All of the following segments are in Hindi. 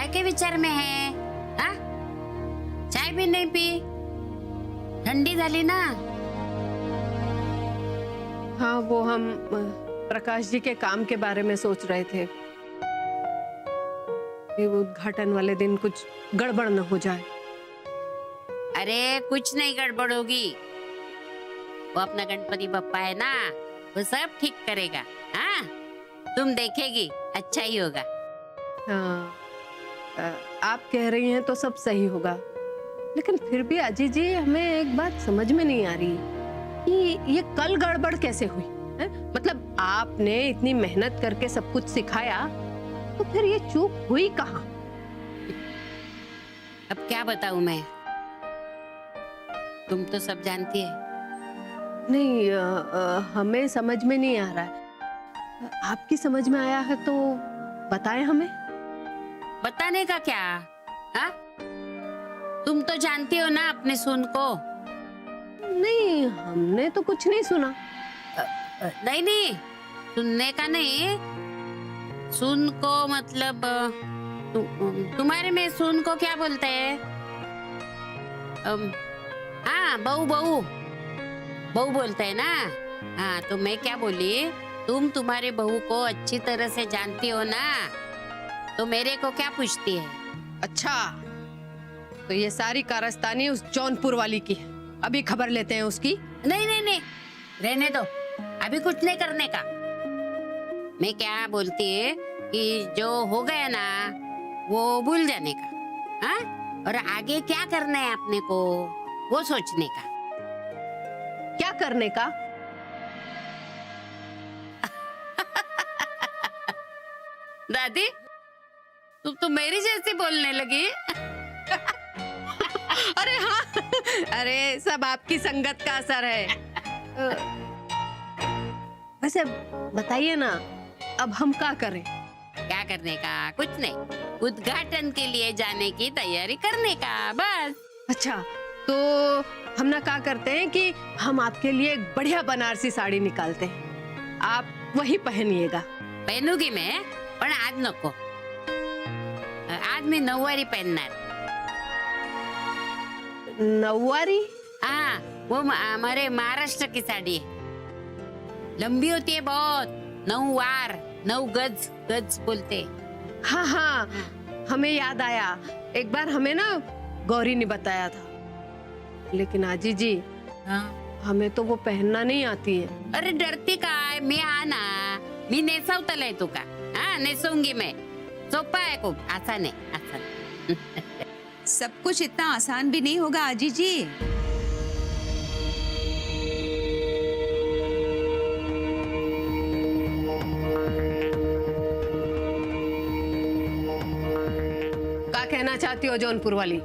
काय के विचार में है? हाँ? चाय भी नहीं पी, ठंडी झाली ना। हाँ, वो हम प्रकाश जी के काम के बारे में सोच रहे थे कि वो उद्घाटन वाले दिन कुछ गड़बड़ न हो जाए। अरे कुछ नहीं गड़बड़ होगी, वो अपना गणपति बप्पा है ना, वो सब ठीक करेगा। हाँ, तुम देखेगी अच्छा ही होगा। हाँ, आप कह रही हैं तो सब सही होगा, लेकिन फिर भी अजी जी, हमें एक बात समझ में नहीं आ रही कि ये कल गड़बड़ कैसे हुई है? मतलब आपने इतनी मेहनत करके सब कुछ सिखाया, तो फिर ये चूक हुई कहाँ? अब क्या बताऊं मैं, तुम तो सब जानती है। नहीं, हमें समझ में नहीं आ रहा है। आपकी समझ में आया है तो बताएं हमें। बताने का क्या? हाँ, तुम तो जानती हो ना अपने सुन को। नहीं, हमने तो कुछ नहीं सुना। नहीं नहीं, सुनने का नहीं, सुन को मतलब तुम्हारे में सुन को क्या बोलते हैं? हाँ, बहू बहू बहू बोलते हैं ना। हाँ, तो मैं क्या बोली, तुम तुम्हारे बहू को अच्छी तरह से जानती हो ना, तो मेरे को क्या पूछती है? अच्छा, तो ये सारी कारस्तानी उस जौनपुर वाली की है। अभी खबर लेते हैं उसकी। नहीं नहीं नहीं, रहने दो, अभी कुछ नहीं करने का। मैं क्या बोलती है कि जो हो गया ना वो भूल जाने का। हाँ, और आगे क्या करना है अपने को वो सोचने का। क्या करने का? दादी, तुम तो मेरी जैसी बोलने लगी। अरे हाँ, अरे सब आपकी संगत का असर है। वैसे बताइए ना, अब हम क्या करें? क्या करने का? कुछ नहीं, उद्घाटन के लिए जाने की तैयारी करने का, बस। अच्छा, तो हम ना क्या करते हैं कि हम आपके लिए एक बढ़िया बनारसी साड़ी निकालते हैं, आप वही पहनिएगा। पहनूंगी मैं, पण आज नको। आज मी नऊवारी पहनणार। नऊवारी? हाँ, वो हमारे महाराष्ट्र की साड़ी है, लंबी होती है बहुत, 9 वार 9 गज, गज बोलते। हाँ हाँ, हमें याद आया, एक बार हमें ना गौरी ने बताया था, लेकिन आजी जी, हाँ? हमें तो वो पहनना नहीं आती है। अरे डरती काय, मी हा ना, मी नेसवतलय तू का? हाँ, नेसूंगी मैं, सोपा है खूप, आसान है, आसान। सब कुछ इतना आसान भी नहीं होगा आजी जी। क्या कहना चाहती हो जौनपुर वाली?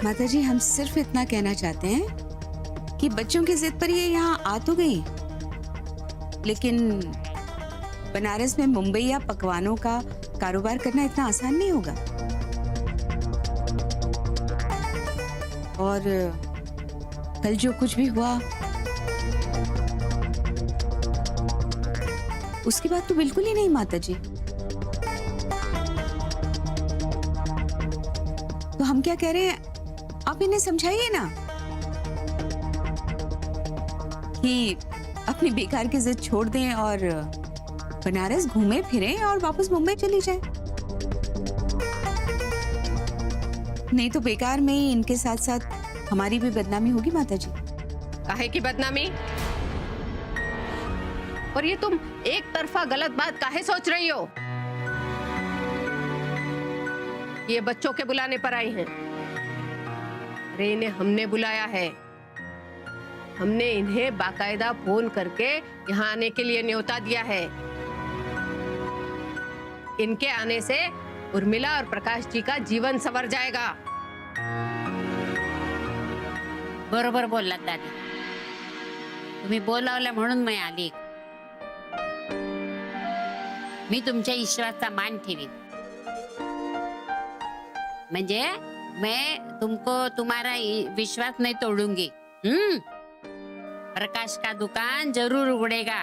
माताजी, हम सिर्फ इतना कहना चाहते हैं कि बच्चों की जिद पर ये यहाँ आ तो गई, लेकिन बनारस में मुंबई या पकवानों का कारोबार करना इतना आसान नहीं होगा। और कल जो कुछ भी हुआ उसकी बात तो बिल्कुल ही नहीं माताजी। तो हम क्या कह रहे हैं, आप इन्हें समझाइए ना कि अपनी बेकार की जिद छोड़ दें और बनारस घूमे फिरें और वापस मुंबई चली जाए। नहीं तो बेकार में ही इनके साथ साथ हमारी भी बदनामी होगी माताजी। काहे की बदनामी? और ये तुम एक तरफा गलत बात काहे सोच रही हो? ये बच्चों के बुलाने पर आई हैं। अरे इन्हें हमने बुलाया है, हमने इन्हें बाकायदा फोन करके यहाँ आने के लिए न्योता दिया है। इनके आने से उर्मिला और प्रकाश जी का जीवन संवर जाएगा। बरोबर बोललात दादी, तुम्ही बोलावलं म्हणून मी आली। मी तुमच्या विश्वासाचा मान ठेवीन, म्हणजे मैं तुमको तुम्हारा विश्वास नहीं तोड़ूंगी। प्रकाश का दुकान जरूर उगड़ेगा।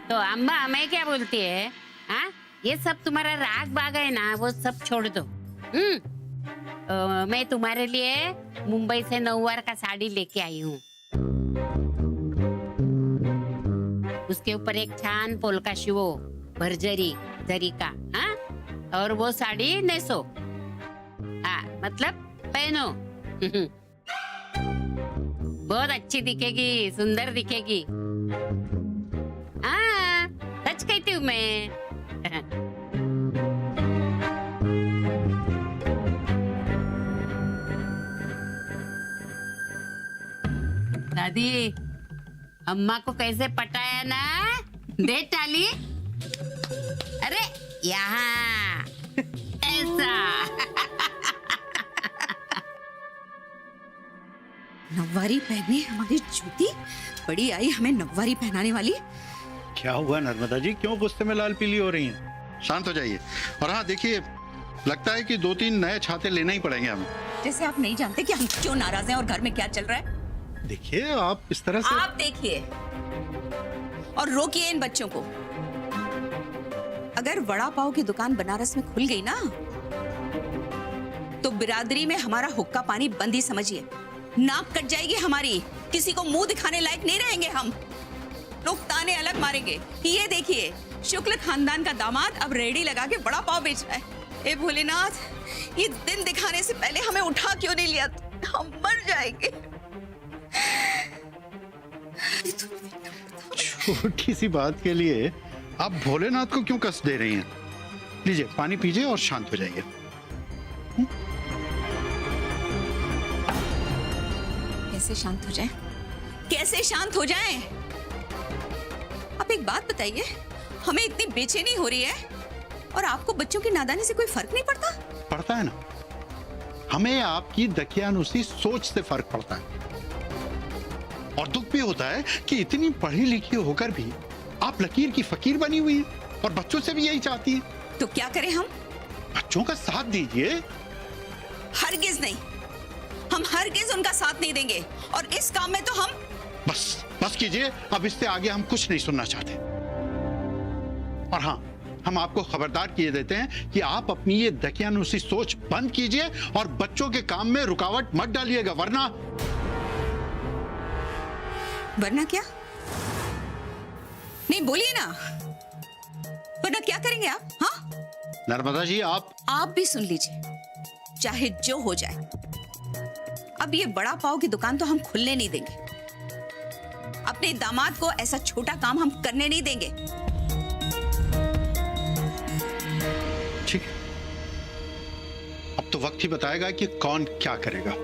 तो अम्मा मैं क्या बोलती है, हाँ ये सब तुम्हारा राग बाग है ना, वो सब छोड़ दो। मैं तुम्हारे लिए मुंबई से 9 का साड़ी लेके आई हूँ। उसके ऊपर एक छान पोलका शिवो भरजरी जरी का, हाँ, और वो साड़ी नेसो, हाँ मतलब पहनो। बहुत अच्छी दिखेगी, सुंदर दिखेगी। हाँ सच कहती हूँ मैं। दादी अम्मा को कैसे पटाया ना, दे टाली। अरे यहाँ ऐसा। नव्वारी पहने हमारी जूती, बड़ी आई हमें नव्वारी पहनाने वाली। क्या हुआ नर्मदा जी, क्यों गुस्से में लाल पीली हो रही हैं? शांत हो जाइए। और हाँ देखिए, लगता है कि 2-3 नए छाते लेना ही पड़ेंगे हमें। जैसे आप नहीं जानते कि हम क्यों नाराज हैं और घर में क्या चल रहा है। देखिए आप इस तरह से। आप देखिए और रोकिए इन बच्चों को। अगर वड़ा पाव की दुकान बनारस में खुल गई ना, तो बिरादरी में हमारा हुक्का पानी बंद ही समझिए। नाक कट जाएगी हमारी, किसी को मुंह दिखाने लायक नहीं रहेंगे हम। लोग ताने अलग मारेंगे। ये देखिए, शुक्ल खानदान का दामाद अब रेडी लगा के बड़ा पाव बेच रहा है। ए भोलेनाथ, ये दिन दिखाने से पहले हमें उठा क्यों नहीं लिया? हम मर जाएंगे। छोटी सी बात के लिए आप भोलेनाथ को क्यों कष्ट दे रही हैं? लीजिए पानी पीजिए और शांत हो जाइए। कैसे शांत हो जाए? कैसे शांत हो जाए? आप एक बात बताइए, हमें इतनी बेचैनी हो रही है और आपको बच्चों की नादानी से कोई फर्क नहीं पड़ता? पड़ता है ना, हमें आपकी दकियानुसी सोच से फर्क पड़ता है। और दुख भी होता है कि इतनी पढ़ी लिखी होकर भी आप लकीर की फकीर बनी हुई हैं और बच्चों से भी यही चाहती हैं। तो क्या करें हम? बच्चों का साथ दीजिए। हरगिज नहीं, हम हरगिज उनका साथ नहीं देंगे और इस काम में तो हम। बस कीजिए, अब इससे आगे हम कुछ नहीं सुनना चाहते। और हाँ, हम आपको खबरदार किए देते हैं कि आप अपनी ये दकियानुसी सोच बंद कीजिए और बच्चों के काम में रुकावट मत डालिएगा, वरना क्या? नहीं बोलिए ना, वरना क्या करेंगे आप? हाँ नर्मदा जी, आप भी सुन लीजिए, चाहे जो हो जाए, अब ये बड़ा पाव की दुकान तो हम खुलने नहीं देंगे। अपने दामाद को ऐसा छोटा काम हम करने नहीं देंगे। ठीक है, अब तो वक्त ही बताएगा कि कौन क्या करेगा।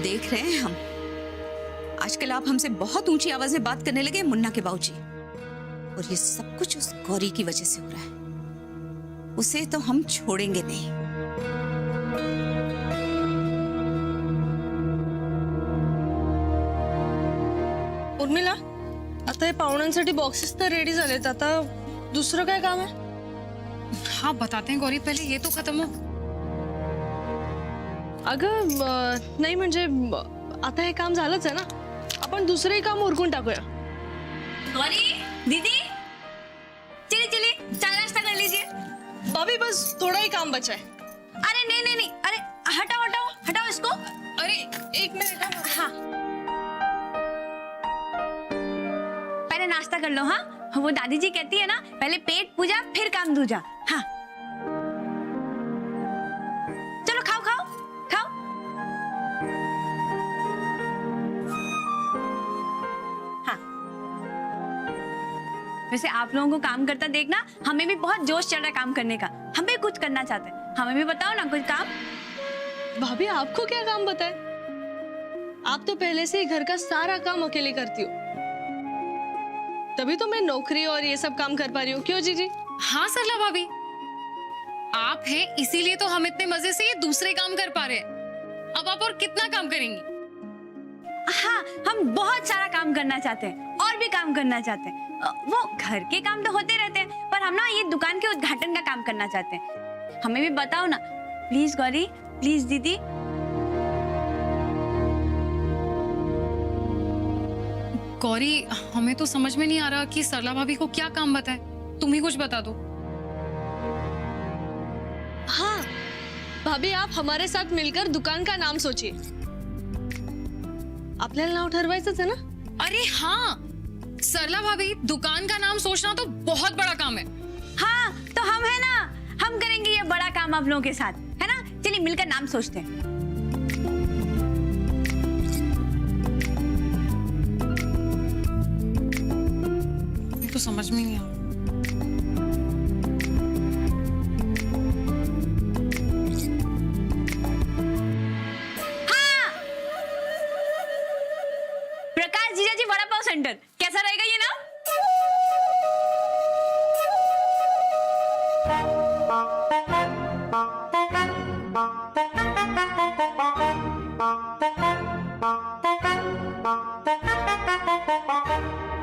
देख रहे हैं हम, आजकल आप हमसे बहुत ऊंची आवाज में बात करने लगे मुन्ना के बाबूजी, और ये सब कुछ उस गौरी की वजह से हो रहा है। उसे तो हम छोड़ेंगे नहीं। उर्मिला, आता हे पाहुण्यांसाठी बॉक्सेस तर रेडी झालेत, आता दुसरं काय काम आहे? हाँ बताते हैं गौरी, पहले ये तो खत्म हो। अगं नाही म्हणजे आता हे काम झालंच आहे ना, आपण दुसरंही काम उरकून टाकूया। गौरी दीदी, चलिए चलिए चाय नाश्ता कर लीजिए। भाभी बस थोड़ा ही काम बचा है। अरे नहीं नहीं नहीं, अरे हटाओ हटाओ हटाओ इसको। अरे एक मिनट। हाँ पहले नाश्ता कर लो। हाँ वो दादी जी कहती है ना, पहले पेट पूजा फिर काम दूजा। हाँ चलो खाओ खाओ खाओ। हाँ वैसे आप लोगों को काम करता देखना हमें भी बहुत जोश चढ़ रहा है काम करने का। हम भी कुछ करना चाहते हैं, हमें भी बताओ ना कुछ काम। भाभी आपको क्या काम बताए? आप तो पहले से ही घर का सारा काम अकेले करती हो, तभी तो मैं नौकरी और ये सब काम कर पा रही हूँ। क्यों जीजी? हाँ सरला भाभी, आप हैं इसीलिए तो हम इतने मजे से ये दूसरे काम कर पा रहे हैं। अब आप और कितना काम करेंगी? हाँ हम बहुत सारा काम करना चाहते हैं और भी काम करना चाहते हैं। वो घर के काम तो होते रहते हैं, पर हम ना ये दुकान के उद्घाटन का काम करना चाहते हैं। हमें भी बताओ ना प्लीज गौरी, प्लीज दीदी। गौरी, हमें तो समझ में नहीं आ रहा कि सरला भाभी को क्या काम बताए। तुम ही कुछ बता दो। हाँ भाभी, आप हमारे साथ मिलकर दुकान का नाम सोचिए। आपल्याला नाव ठरवायचंच है ना? अरे हाँ, सरला भाभी, दुकान का नाम सोचना तो बहुत बड़ा काम है। हाँ तो हम है ना, हम करेंगे ये बड़ा काम आप लोगों के साथ, है ना? चलिए मिलकर नाम सोचते हैं। ये तो समझ में नहीं आ रहा। प्रकाश जीजाजी वड़ा पाव सेंटर, कैसा रहेगा ये नाम?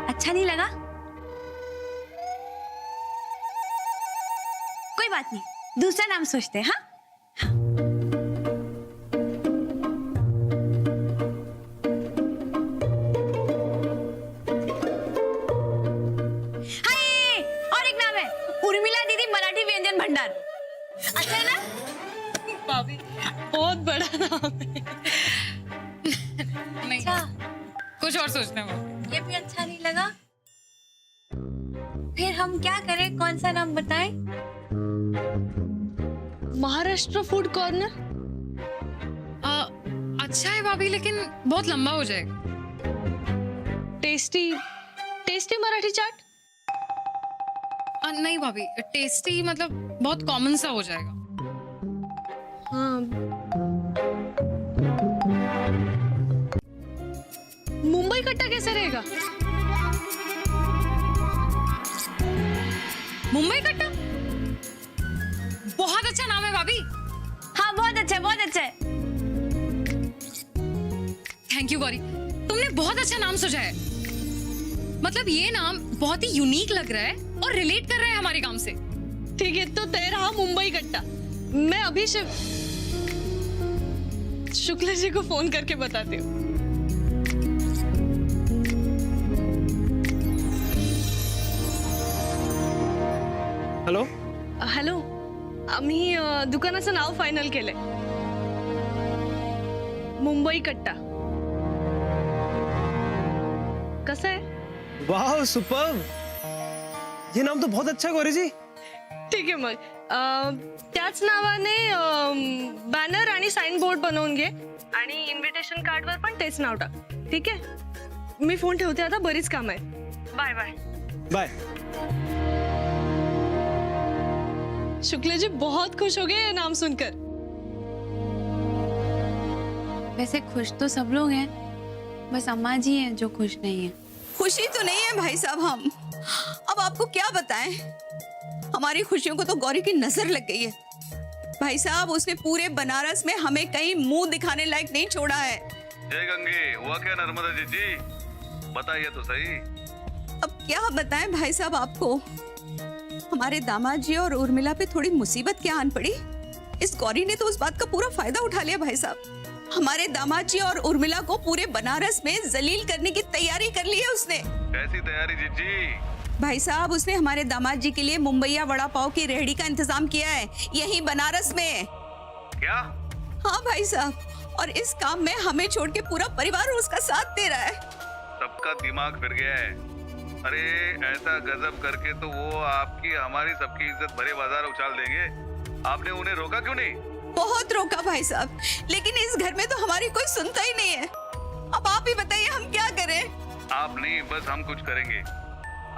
अच्छा नहीं लगा? कोई बात नहीं, दूसरा नाम सोचते हैं। हाँ हाय, और एक नाम है, उर्मिला दीदी मराठी व्यंजन भंडार। अच्छा है ना? भाभी बहुत बड़ा नाम है। नहीं, अच्छा, कुछ और सोचने में। ये भी अच्छा नहीं लगा? फिर हम क्या करें, कौन सा नाम बताएं? Maharashtra food corner. अच्छा है भाभी, लेकिन बहुत लंबा हो जाएगा। टेस्टी टेस्टी मराठी चाट। नहीं भाभी, टेस्टी मतलब बहुत कॉमन सा हो जाएगा। हाँ, मुंबई कट्टा कैसे रहेगा? मुंबई कट्टा बहुत अच्छा नाम है भाभी। हाँ बहुत अच्छा, बहुत अच्छा है। थैंक यू गौरी, तुमने बहुत अच्छा नाम सोचा है। मतलब ये नाम बहुत ही यूनिक लग रहा है और रिलेट कर रहा है हमारे काम से। ठीक है, तो तय रहा मुंबई कट्टा। मैं अभी शुक्ला जी को फोन करके बताती हूँ। हॅलो, हॅलो, आम्ही दुकानाचं नाव फायनल केलंय, मुंबई कट्टा। कसं आहे? वाह सुपर्ब, ये नाम तो बहुत अच्छा है गौरी जी। ठीक आहे, मग त्याच नावाने बॅनर आणि साइन बोर्ड बनवून घे आणि इन्व्हिटेशन कार्डवर पण तेच नाव टाक। ठीक आहे, मी फोन ठेवते आता, बरीच काम आहे। Bye bye bye. Shukla ji बहुत खुश हो गए ये नाम सुनकर। वैसे खुश तो सब लोग हैं, बस अम्मा जी हैं जो खुश नहीं है। खुशी तो नहीं है भाई साहब हम, अब आपको क्या बताएं। हमारी खुशियों को तो गौरी की नजर लग गई है। भाई साहब, उसने पूरे बनारस में हमें कहीं मुंह दिखाने लायक नहीं छोड़ा है। जय गंगे, हुआ क्या नर्मदा जी? बताइए तो सही। अब क्या बताएं भाई साहब आपको, हमारे दामाद जी और उर्मिला पे थोड़ी मुसीबत क्या आन पड़ी। इस गौरी ने तो उस बात का पूरा फायदा उठा लिया भाई साहब। हमारे दामाद जी और उर्मिला को पूरे बनारस में जलील करने की तैयारी कर ली है उसने। कैसी तैयारी जीजी? भाई साहब, उसने हमारे दामाद जी के लिए मुंबईया वड़ा पाव की रेहड़ी का इंतजाम किया है, यहीं बनारस में। क्या? हाँ भाई साहब, और इस काम में हमें छोड़ के पूरा परिवार उसका साथ दे रहा है। सबका दिमाग फिर गया है। अरे ऐसा गजब करके तो वो आपकी हमारी सबकी इज्जत भरे बाजार उछाल देंगे। आपने उन्हें रोका क्यों नहीं? बहुत रोका भाई साहब, लेकिन इस घर में तो हमारी कोई सुनता ही नहीं है। अब आप ही बताइए हम क्या करें। आप नहीं, बस हम कुछ करेंगे।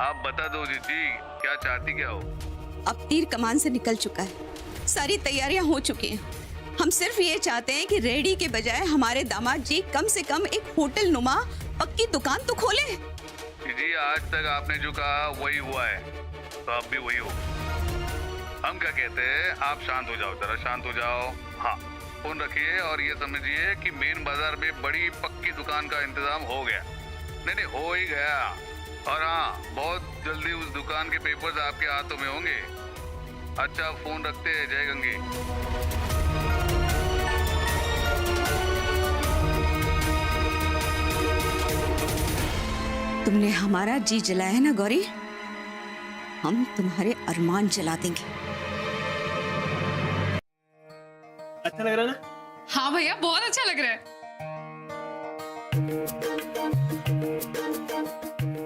आप बता दो जीजी, क्या चाहती क्या हो? अब तीर कमान से निकल चुका है, सारी तैयारियां हो चुकी हैं। हम सिर्फ ये चाहते हैं कि रेडी के बजाय हमारे दामाद जी कम से कम एक होटल नुमा पक्की दुकान तो खोले। जी, आज तक आपने जो कहा वही हुआ है, तो अब भी वही हो। हम क्या कहते हैं, आप शांत हो जाओ, जरा शांत हो जाओ। हाँ, फोन रखिए और ये समझिए कि मेन बाजार में बड़ी पक्की दुकान का इंतजाम हो गया। नहीं, हो ही गया। और हाँ, बहुत जल्दी उस दुकान के पेपर्स आपके हाथों में होंगे। अच्छा, फोन रखते हैं। जय गंगे। तुमने हमारा जी जलाया है ना गौरी, हम तुम्हारे अरमान जला देंगे। अच्छा लग रहा है ना? हाँ भैया, बहुत अच्छा लग रहा है।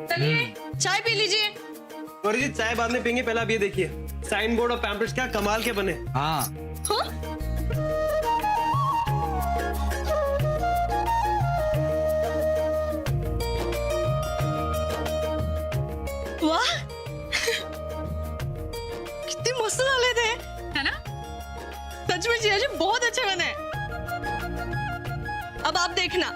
चलिए चाय पी लीजिए। गौरी जी चाय बाद में पियेंगे, पहले आप ये देखिए साइन बोर्ड और पैम्पलेट्स क्या कमाल के बने। हाँ, वाह कितने मस्त डाले थे, है ना? सच में जिया जी बहुत अच्छे बने। अब आप देखना,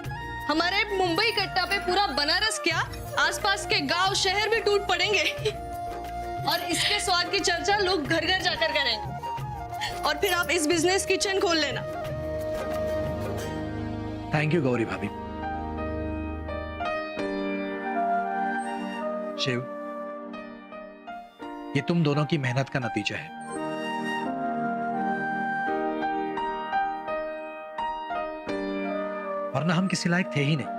हमारे मुंबई कट्टा पे पूरा बनारस क्या, आसपास के गांव शहर भी टूट पड़ेंगे और इसके स्वाद की चर्चा लोग घर घर जाकर करेंगे और फिर आप इस बिजनेस की चेन खोल लेना। थैंक यू गौरी भाभी। शिव, ये तुम दोनों की मेहनत का नतीजा है। वरना हम किसी लायक थे ही नहीं।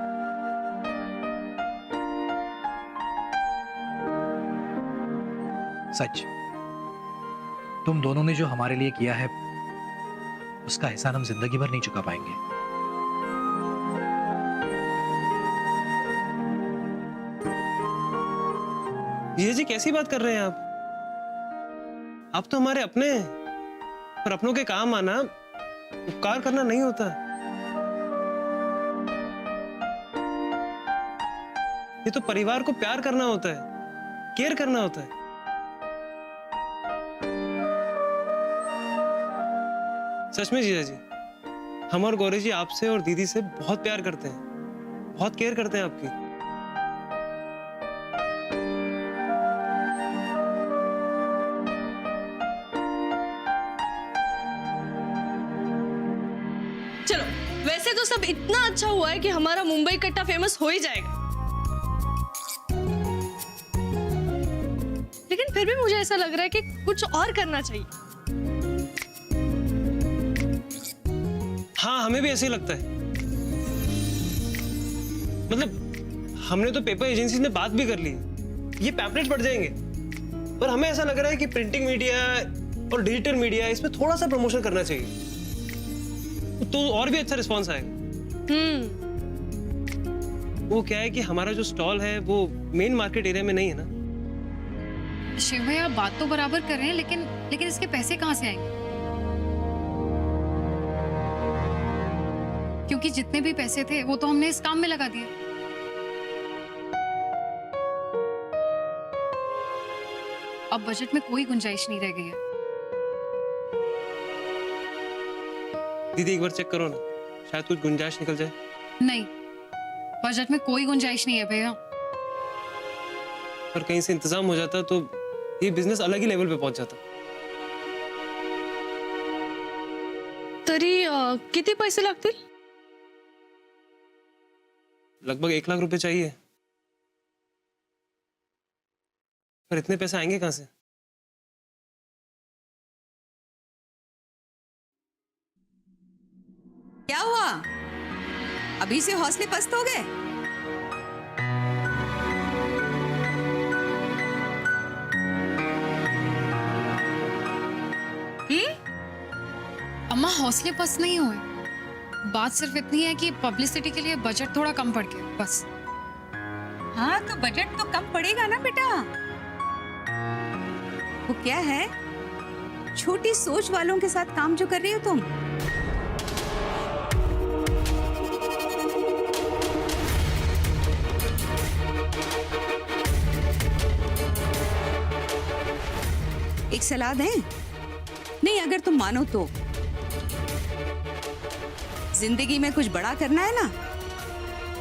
सच, तुम दोनों ने जो हमारे लिए किया है उसका एहसान हम जिंदगी भर नहीं चुका पाएंगे। ये जी कैसी बात कर रहे हैं आप तो हमारे अपने हैं, पर अपनों के काम आना उपकार करना नहीं होता। ये तो परिवार को प्यार करना होता है, केयर करना होता है। सच में जीजा जी, हम और गौरी जी आपसे और दीदी से बहुत प्यार करते हैं, बहुत केयर करते हैं आपकी। चलो वैसे तो सब इतना अच्छा हुआ है कि हमारा मुंबई कट्टा फेमस हो ही जाएगा, लेकिन फिर भी मुझे ऐसा लग रहा है कि कुछ और करना चाहिए। हाँ, हमें भी ऐसे ही लगता है। मतलब हमने तो पेपर एजेंसी से बात भी कर ली, ये पैम्पलेट बढ़ जाएंगे, पर हमें ऐसा लग रहा है कि प्रिंटिंग मीडिया और डिजिटल मीडिया इसमें थोड़ा सा प्रमोशन करना चाहिए, तो और भी अच्छा रिस्पांस आएगा। वो क्या है कि हमारा जो स्टॉल है वो मेन मार्केट एरिया में नहीं है ना। शिव भाई, आप बात तो बराबर कर रहे हैं, लेकिन इसके पैसे कहाँ से आएंगे? क्योंकि जितने भी पैसे थे वो तो हमने इस काम में लगा दिए। अब बजट में कोई गुंजाइश नहीं रह गई है। दीदी एक बार चेक करो ना, शायद कुछ गुंजाइश निकल जाए। नहीं, बजट में कोई गुंजाइश नहीं है भैया। पर कहीं से इंतजाम हो जाता तो ये बिजनेस अलग ही लेवल पे पहुंच जाता। तरी किती पैसे लागतील? लगभग 1 लाख रुपए चाहिए, पर इतने पैसे आएंगे कहां से? क्या हुआ, अभी से हौसले पस्त हो गए? अम्मा, हौसले पस्त नहीं हुए। बात सिर्फ इतनी है कि पब्लिसिटी के लिए बजट थोड़ा कम पड़ गया, बस। हाँ, तो बजट तो कम पड़ेगा ना बेटा। वो क्या है, छोटी सोच वालों के साथ काम जो कर रही हो तुम। एक सलाह दें? नहीं, अगर तुम मानो तो जिंदगी में कुछ बड़ा करना है ना,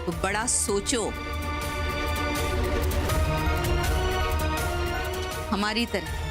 तो बड़ा सोचो, हमारी तरह।